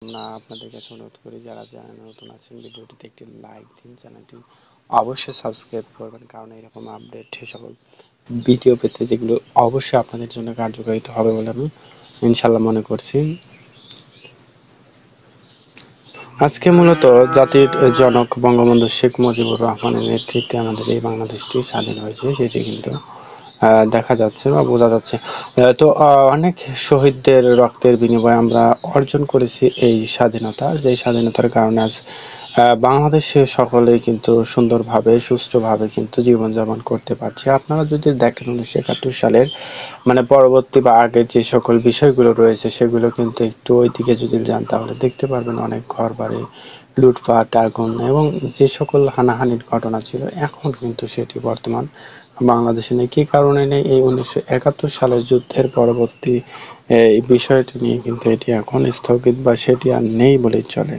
না আপনাদের কাছে অনুরোধ করি যারা চ্যানেলে নতুন আছেন ভিডিওটিতে একটি লাইক দিন, চ্যানেলটি অবশ্যই সাবস্ক্রাইব করবেন, কারণ এরকম আপডেট সকল ভিডিও পেতে যেগুলো অবশ্যই আপনাদের জন্য কার্যকারিত হবে বলে আমি ইনশাল্লাহ মনে করছি। আজকে মূলত জাতির জনক বঙ্গবন্ধু শেখ মুজিবুর রহমানের নেতৃত্বে আমাদের এই বাংলাদেশটি স্বাধীন হয়েছে, সেটি কিন্তু দেখা যাচ্ছে বা বোঝা যাচ্ছে। তো অনেক শহীদদের রক্তের বিনিময়ে আমরা অর্জন করেছি এই স্বাধীনতা, যে স্বাধীনতার কারণে আজ বাংলাদেশে সকলেই কিন্তু সুন্দরভাবে সুষ্ঠুভাবে কিন্তু জীবনযাপন করতে পারছে। আপনারা যদি দেখেন 1971 সালের পরবর্তী বা আগের যে সকল বিষয়গুলো রয়েছে সেগুলো কিন্তু একটু ওইদিকে যদি যান তাহলে দেখতে পারবেন অনেক ঘরবাড়ি লুটপাট, আগুন এবং যে সকল হানাহানির ঘটনা ছিল এখন কিন্তু সেটি বর্তমান বাংলাদেশে নেই। কি কারণে নেই? এই 1971 সালের যুদ্ধের পরবর্তী এই বিষয়টি নিয়ে কিন্তু এটি এখন স্থগিত বা সেটি আর নেই বলেই চলে।